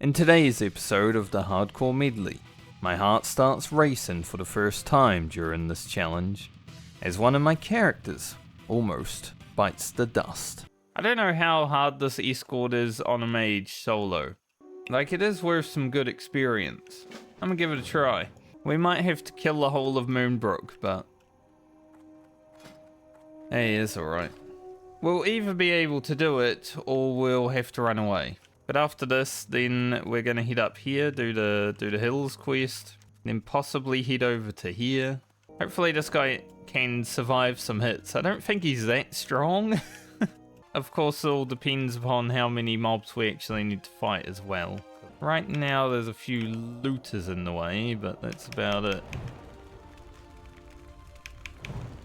In today's episode of the Hardcore Medley, my heart starts racing for the first time during this challenge, as one of my characters almost bites the dust. I don't know how hard this escort is on a mage solo. Like, it is worth some good experience. I'm gonna give it a try. We might have to kill the whole of Moonbrook, but hey, it's alright. We'll either be able to do it, or we'll have to run away. But after this, then we're gonna head up here, do the hills quest, then possibly head over to here. Hopefully this guy can survive some hits. I don't think he's that strong. Of course, it all depends upon how many mobs we actually need to fight as well. Right now, there's a few looters in the way, but that's about it.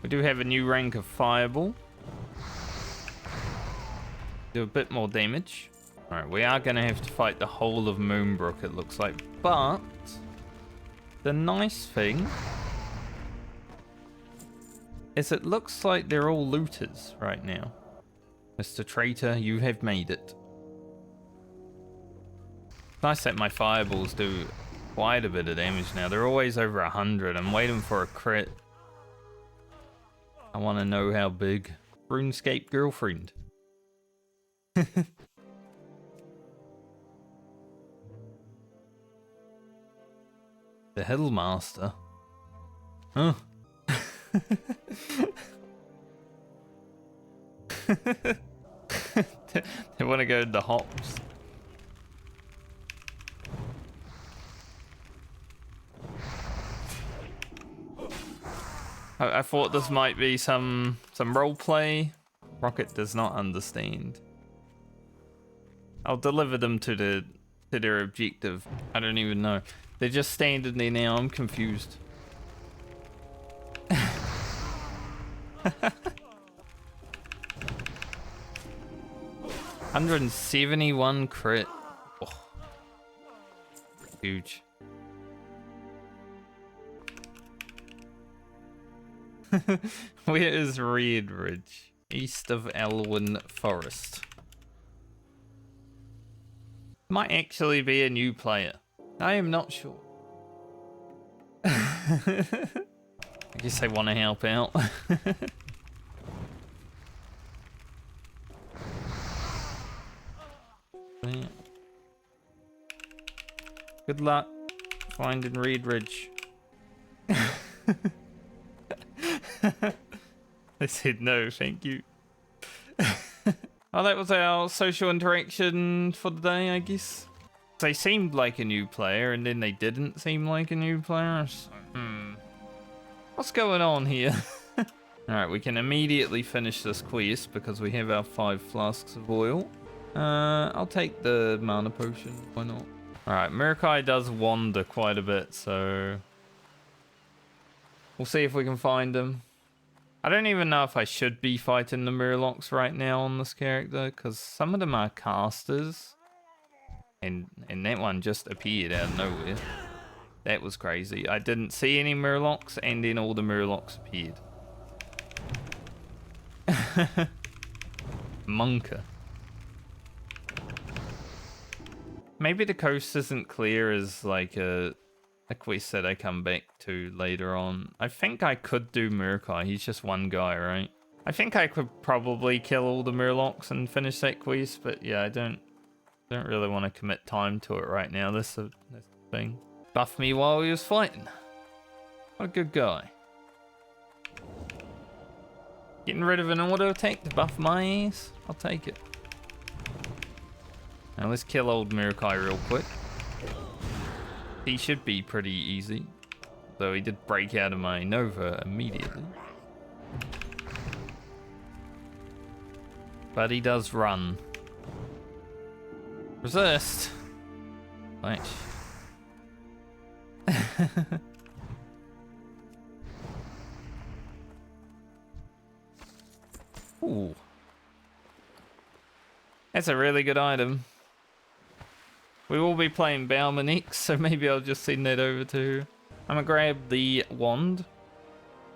We do have a new rank of Fireball. Do a bit more damage. Alright, we are going to have to fight the whole of Moonbrook, it looks like. But the nice thing is it looks like they're all looters right now. Mr. Traitor, you have made it. Nice that my fireballs do quite a bit of damage now. They're always over 100. I'm waiting for a crit. I want to know how big. RuneScape girlfriend. The Hillmaster? Huh? They want to go to the hops. I thought this might be some roleplay. Rocket does not understand. I'll deliver them to their objective. I don't even know. They're just standing there now. I'm confused. 171 crit. Oh. Huge. Where is Red Ridge? East of Elwyn Forest. Might actually be a new player. I am not sure. I guess they want to help out. Good luck finding Red Ridge. They said no, thank you. Oh, that was our social interaction for the day, I guess. They seemed like a new player, and then they didn't seem like a new player. So, what's going on here? Alright, we can immediately finish this quest because we have our 5 flasks of oil. I'll take the mana potion, why not? Alright, Murkai does wander quite a bit, so we'll see if we can find him. I don't even know if I should be fighting the Murlocs right now on this character, because some of them are casters. And that one just appeared out of nowhere. That was crazy. I didn't see any Murlocs, and then all the Murlocs appeared. Monka. Maybe the coast isn't clear as like a quest that I come back to later on. I think I could do Murkai. He's just one guy, right? I think I could probably kill all the Murlocs and finish that quest, but yeah, I don't really want to commit time to it right now. This thing. Buffed me while he was fighting. What a good guy. Getting rid of an auto attack to buff my ass? I'll take it. Now let's kill old Murkai real quick. He should be pretty easy. Though he did break out of my Nova immediately. But he does run. Resist. Right. Ooh. That's a really good item. We will be playing Bauman next, so maybe I'll just send that over to her. I'm gonna grab the wand.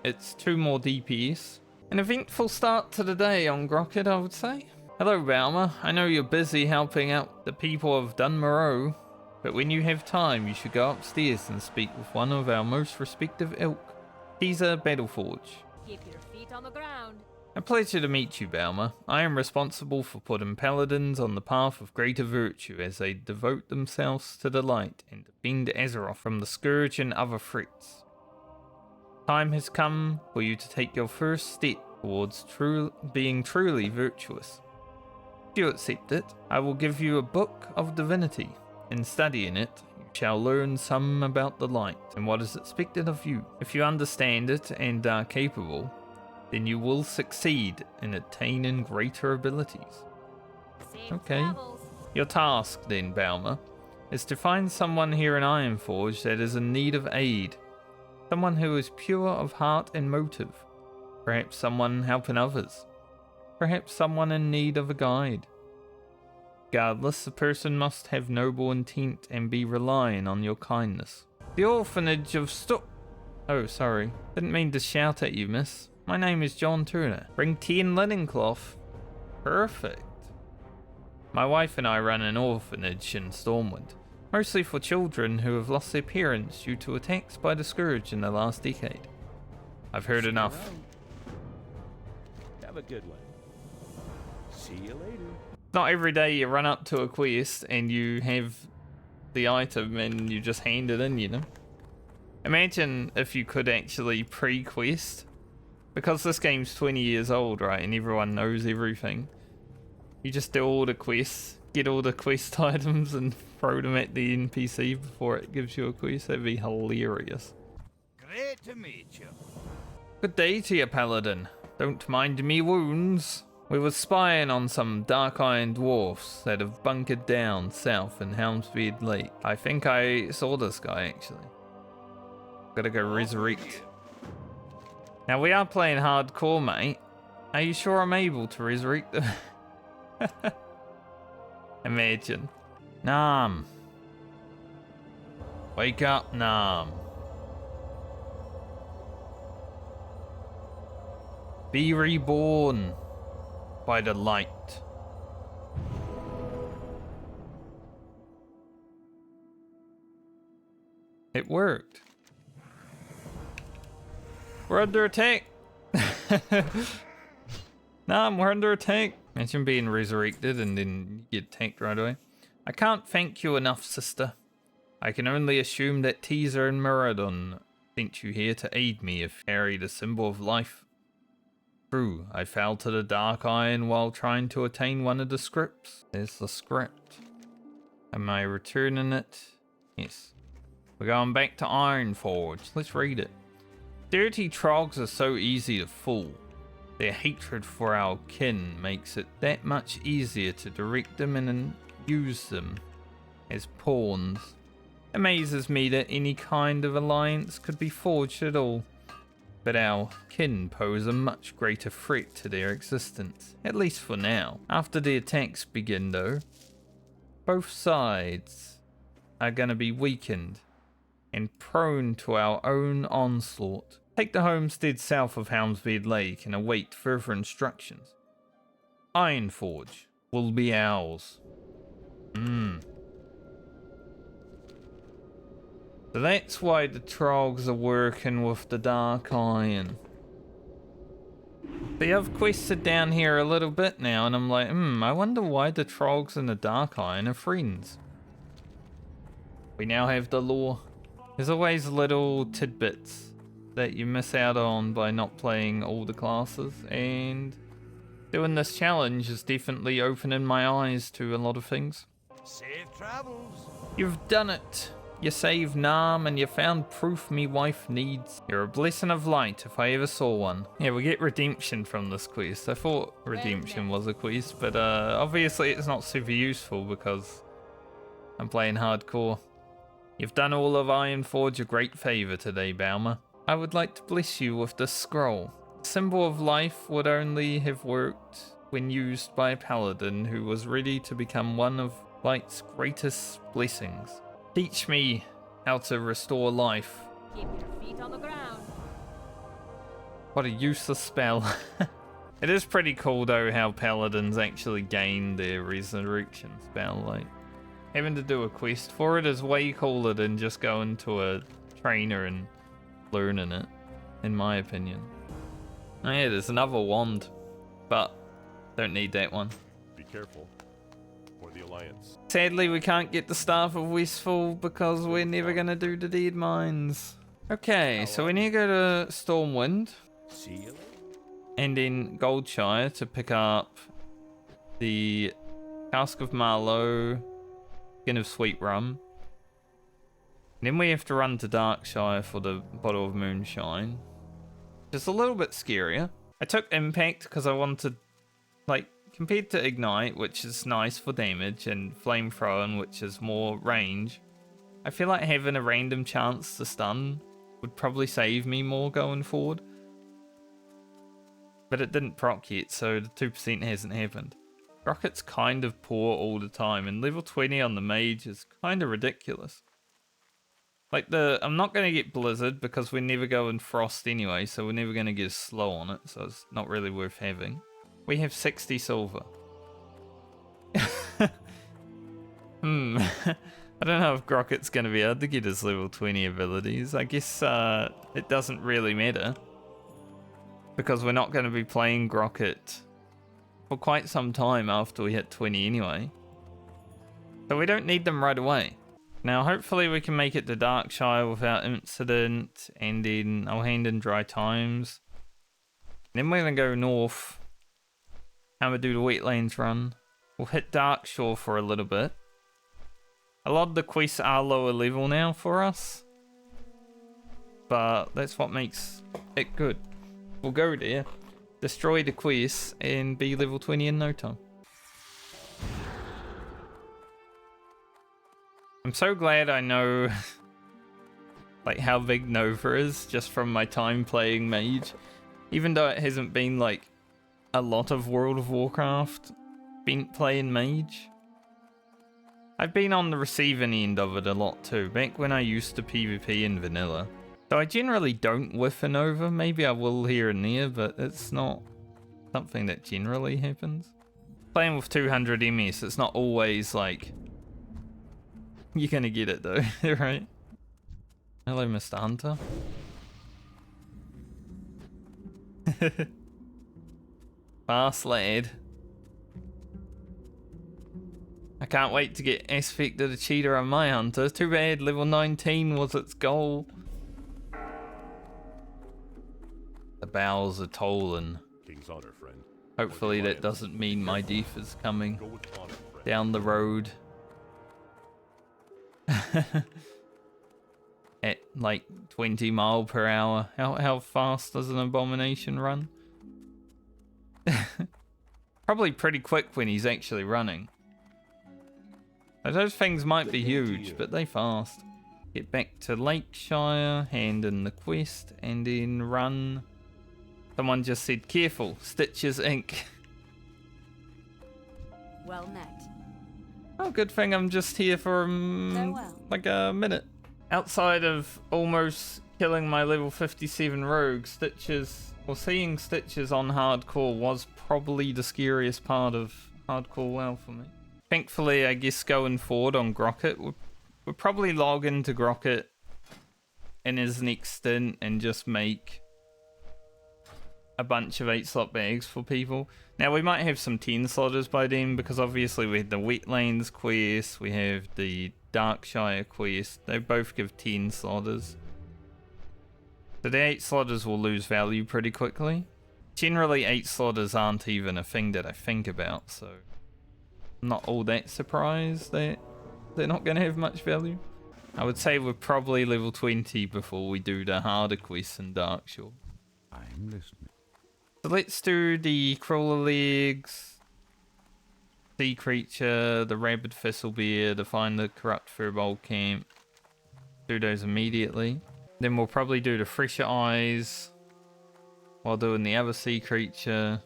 It's 2 more DPS. An eventful start to the day on Grocket, I would say. Hello, Balmer. I know you're busy helping out the people of Dunmorrow. But when you have time, you should go upstairs and speak with one of our most respective ilk, Caesar Battleforge. Keep your feet on the ground. A pleasure to meet you, Balmer. I am responsible for putting paladins on the path of greater virtue as they devote themselves to the light and defend Azeroth from the scourge and other threats. Time has come for you to take your first step towards being truly virtuous. If you accept it, I will give you a book of divinity. In studying it, you shall learn some about the light and what is expected of you. If you understand it and are capable, then you will succeed in attaining greater abilities. Okay. Your task then, Balmer, is to find someone here in Ironforge that is in need of aid. Someone who is pure of heart and motive. Perhaps someone helping others. Perhaps someone in need of a guide. Regardless, the person must have noble intent and be relying on your kindness. The orphanage of Oh, sorry. Didn't mean to shout at you, miss. My name is John Turner. Bring tea and linen cloth. Perfect. My wife and I run an orphanage in Stormwind, mostly for children who have lost their parents due to attacks by the Scourge in the last decade. I've heard enough. Have a good one. See you later. Not every day you run up to a quest and you have the item and you just hand it in, you know? Imagine if you could actually pre-quest. Because this game's 20 years old, right, and everyone knows everything. You just do all the quests, get all the quest items and throw them at the NPC before it gives you a quest. That'd be hilarious. Great to meet you. Good day to you, Paladin. Don't mind me wounds. We were spying on some dark iron dwarfs that have bunkered down south in Helmsbeard Lake. I think I saw this guy, actually. Gotta go resurrect. Now, we are playing hardcore, mate. Are you sure I'm able to resurrect them? Imagine. Nam. Wake up, Nam. Be reborn by the light. It worked. We're under attack. Nah, we're under attack. Imagine being resurrected and then you get attacked right away. I can't thank you enough, sister. I can only assume that Teaser and Miradon sent you here to aid me if carry the symbol of life. True, I fell to the Dark Iron while trying to attain one of the scripts. There's the script. Am I returning it? Yes. We're going back to Ironforge. Let's read it. Dirty trogs are so easy to fool. Their hatred for our kin makes it that much easier to direct them and use them as pawns. Amazes me that any kind of alliance could be forged at all. But our kin pose a much greater threat to their existence, at least for now. After the attacks begin though, both sides are gonna be weakened and prone to our own onslaught. Take the homestead south of Helmsbeard Lake and await further instructions. Ironforge will be ours. So that's why the trogs are working with the Dark Iron. They have quested down here a little bit now, and I'm like, I wonder why the trogs and the Dark Iron are friends. We now have the lore. There's always little tidbits that you miss out on by not playing all the classes, and doing this challenge is definitely opening my eyes to a lot of things. Safe travels. You've done it. You saved Nam and you found proof me wife needs. You're a blessing of light if I ever saw one. Yeah, we get redemption from this quest. I thought redemption was a quest, but obviously it's not super useful because I'm playing hardcore. You've done all of Ironforge a great favor today, Balmer. I would like to bless you with this scroll. The symbol of life would only have worked when used by a paladin who was ready to become one of light's greatest blessings. Teach me how to restore life. Keep your feet on the ground. What a useless spell. It is pretty cool though how paladins actually gain their resurrection spell. Like, having to do a quest for it is way cooler than just going to a trainer and learning it, in my opinion. Oh yeah, there's another wand, but don't need that one. Be careful. For the Alliance. Sadly, we can't get the Staff of Westfall because we're never going to do the Dead Mines. Okay, so we need to go to Stormwind. See you later. And in Goldshire to pick up the Cask of Marlowe, Skin of Sweet Rum. And then we have to run to Darkshire for the Bottle of Moonshine. Just a little bit scarier. I took Impact because I wanted, like, compared to Ignite, which is nice for damage, and Flamethrowing, which is more range, I feel like having a random chance to stun would probably save me more going forward. But it didn't proc yet, so the 2% hasn't happened. Rocket's kind of poor all the time, and level 20 on the mage is kind of ridiculous. Like, I'm not going to get Blizzard because we're never going Frost anyway, so we're never going to get slow on it, so it's not really worth having. We have 60 silver. I don't know if Grocket's going to be able to get his level 20 abilities. I guess it doesn't really matter, because we're not going to be playing Grocket for quite some time after we hit 20 anyway. So we don't need them right away. Now hopefully we can make it to Darkshire without incident, and then I'll hand in Dry Times. Then we're going to go north. I'm going to do the Wetlands run. We'll hit Darkshore for a little bit. A lot of the quests are lower level now for us, but that's what makes it good. We'll go there, destroy the quests, and be level 20 in no time. I'm so glad I know like how big Nova is just from my time playing Mage. Even though it hasn't been like a lot of World of Warcraft been playing Mage. I've been on the receiving end of it a lot too, back when I used to PvP in vanilla. So I generally don't whiff a Nova. Maybe I will here and there, but it's not something that generally happens. Playing with 200 MS, it's not always like you're gonna get it though, right? Hello, Mr. Hunter. Fast lad. I can't wait to get Aspect of the Cheetah on my Hunter. Too bad level 19 was its goal. The bowels are tolling. King's honor, friend. Hopefully that doesn't mean my death is coming Go with honor, friend. down the road. At like 20 mile per hour. How fast does an abomination run? Probably pretty quick when he's actually running. Those things might be huge, but they fast. Get back to Lakeshire, hand in the quest, and then run. Someone just said, careful, Stitches Inc. Well met. Oh, good thing I'm just here for Farewell. like a minute. Outside of almost killing my level 57 rogue, Stitches, or seeing Stitches on Hardcore was probably the scariest part of Hardcore WoW for me. Thankfully, I guess going forward on Grocket, we'll probably log into Grocket in his next stint and just make a bunch of 8-slot bags for people. Now, we might have some 10-slotters by then, because obviously we have the Wetlands quest, we have the Darkshire quest. They both give 10-slotters. So the 8-slotters will lose value pretty quickly. Generally, 8-slotters aren't even a thing that I think about, so I'm not all that surprised that they're not going to have much value. I would say we're probably level 20 before we do the harder quests in Darkshore. I'm listening. So let's do the Crawler Legs, Sea Creature, the Rabid Thistlebeard, to find the Corrupt Firbolg Camp. Do those immediately. Then we'll probably do the Fresher Eyes while doing the other Sea Creature.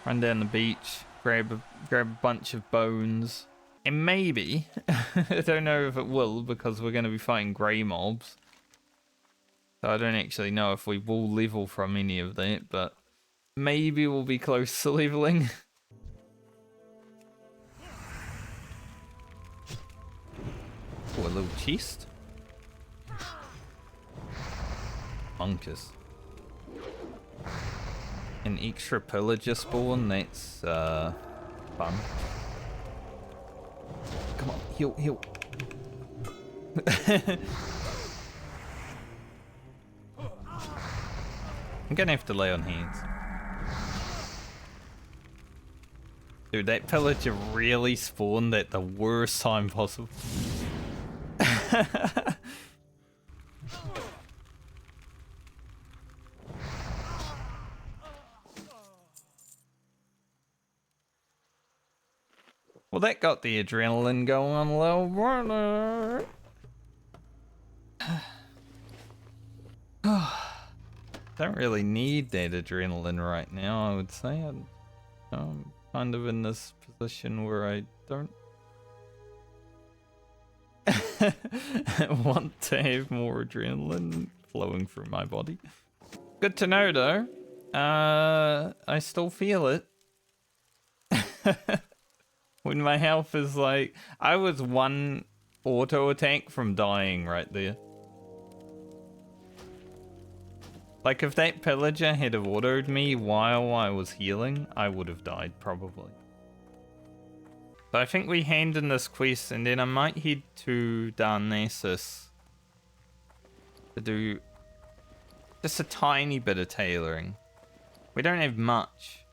Run down the beach, grab a bunch of bones. And maybe, I don't know if it will because we're going to be fighting grey mobs. So I don't actually know if we will level from any of that, but maybe we'll be close to leveling. little chest. Monkus. An extra pillager spawn, that's fun. Come on, heal, heal. I'm gonna have to lay on hands. Dude, that pillager really spawned at the worst time possible. Well, that got the adrenaline going a little brother. Don't really need that adrenaline right now, I would say. I'm kind of in this position where I don't want to have more adrenaline flowing through my body. Good to know, though. I still feel it. When my health is like... I was one auto attack from dying right there. Like, if that pillager had have autoed me while I was healing, I would have died, probably. So I think we hand in this quest, and then I might head to Darnassus to do just a tiny bit of tailoring. We don't have much.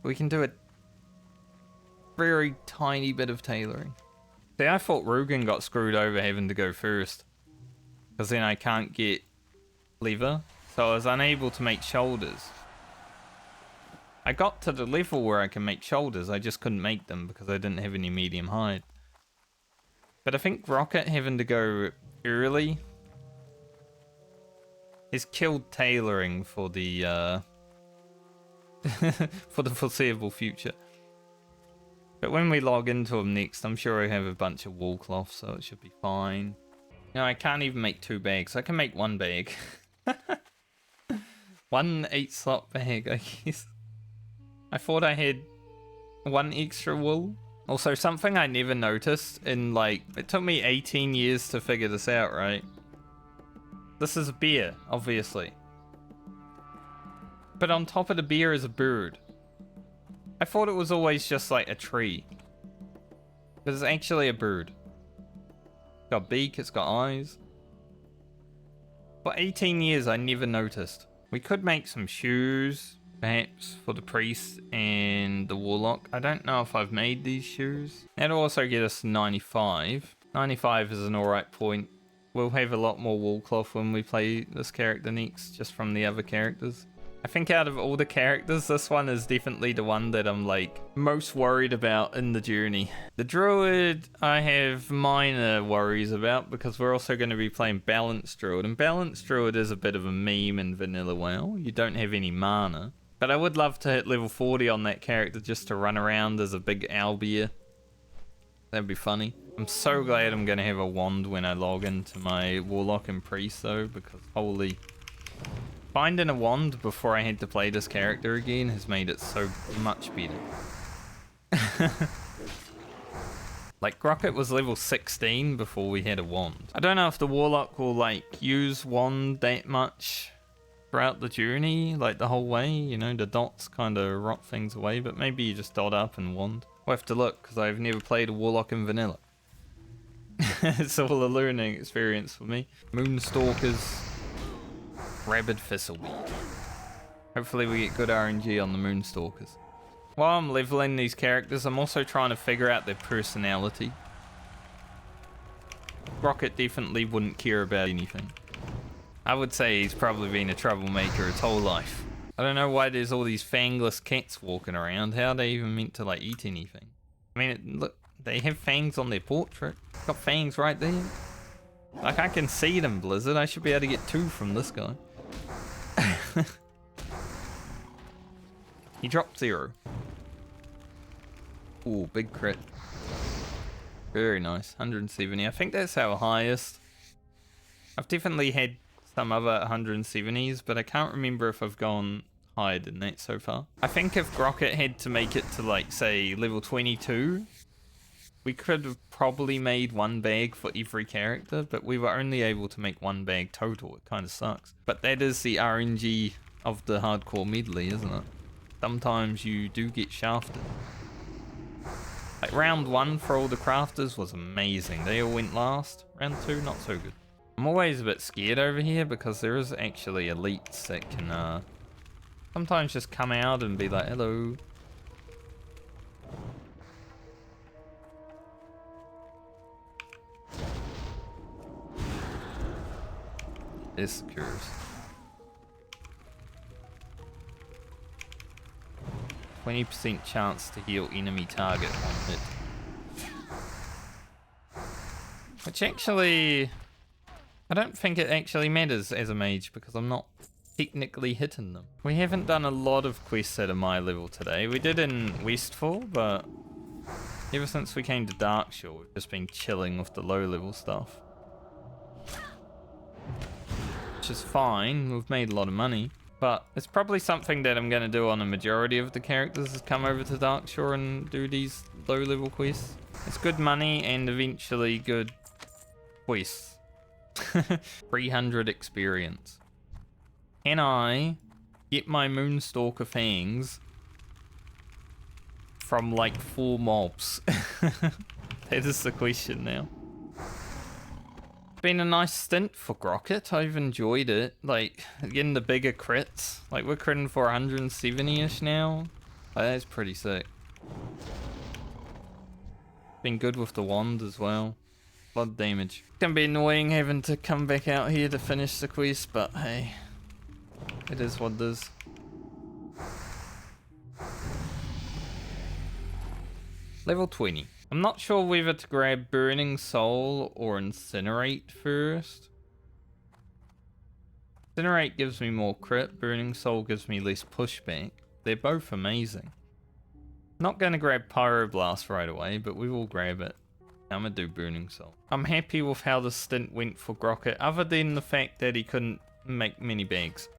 We can do a very tiny bit of tailoring. See, I thought Rugen got screwed over having to go first, because then I can't get leather, so I was unable to make shoulders. I got to the level where I can make shoulders, I just couldn't make them because I didn't have any medium hide. But I think Rocket having to go early has killed tailoring for the for the foreseeable future. But when we log into them next, I'm sure I have a bunch of wool cloth, so it should be fine. No, I can't even make 2 bags. I can make 1 bag. 1 8-slot bag, I guess. I thought I had 1 extra wool. Also, something I never noticed in, like... It took me 18 years to figure this out, right? This is a bear, obviously. But on top of the bear is a bird. I thought it was always just like a tree. But it's actually a bird. It's got a beak, it's got eyes. For 18 years I never noticed. We could make some shoes, perhaps, for the priest and the warlock. I don't know if I've made these shoes. That'll also get us 95. 95 is an alright point. We'll have a lot more wool cloth when we play this character next, just from the other characters. I think out of all the characters, this one is definitely the one that I'm like most worried about in the journey. The druid I have minor worries about because we're also going to be playing balanced druid, and balanced druid is a bit of a meme in vanilla WoW. You don't have any mana, but I would love to hit level 40 on that character just to run around as a big owlbear. That'd be funny. I'm so glad I'm going to have a wand when I log into my warlock and priest though, because holy... Finding a wand before I had to play this character again has made it so much better. Like, Rocket was level 16 before we had a wand. I don't know if the Warlock will, like, use wand that much throughout the journey, like, the whole way. You know, the dots kind of rot things away, but maybe you just dot up and wand. We'll have to look, because I've never played a Warlock in vanilla. It's all a learning experience for me. Moonstalkers... Rabid Thistleweed. Hopefully we get good RNG on the Moonstalkers. While I'm leveling these characters, I'm also trying to figure out their personality. Rocket definitely wouldn't care about anything. I would say he's probably been a troublemaker his whole life. I don't know why there's all these fangless cats walking around. How are they even meant to like eat anything? I mean, look, they have fangs on their portrait. Got fangs right there. Like, I can see them, Blizzard. I should be able to get 2 from this guy. He dropped 0. Ooh, big crit. Very nice. 170. I think that's our highest. I've definitely had some other 170s, but I can't remember if I've gone higher than that so far. I think if Rocket had to make it to, like, say, level 22, We could have probably made one bag for every character, but we were only able to make one bag total. It kind of sucks. But that is the RNG of the hardcore medley, isn't it? Sometimes you do get shafted. Like round 1 for all the crafters was amazing. They all went last. Round 2, not so good. I'm always a bit scared over here because there is actually elites that can sometimes just come out and be like, hello. This secures. 20% chance to heal enemy target on hit. Which actually, I don't think it actually matters as a mage because I'm not technically hitting them. We haven't done a lot of quests at a my level today. We did in Westfall, but ever since we came to Darkshore, we've just been chilling with the low level stuff. Which is fine, we've made a lot of money. But it's probably something that I'm going to do on a majority of the characters is come over to Darkshore and do these low level quests. It's good money and eventually good quests. 300 experience. Can I get my Moonstalker fangs from like 4 mobs? That is the question now. Been a nice stint for Grocket. I've enjoyed it. Like, getting the bigger crits. Like, we're critting for 170-ish now. Like, that's pretty sick. Been good with the wand as well. Blood damage. It's gonna be annoying having to come back out here to finish the quest, but hey. It is what it is. Level 20. I'm not sure whether to grab Burning Soul or Incinerate first. Incinerate gives me more crit, Burning Soul gives me less pushback. They're both amazing. Not going to grab Pyroblast right away, but we will grab it. I'm going to do Burning Soul. I'm happy with how the stint went for Grocket, other than the fact that he couldn't make many bags.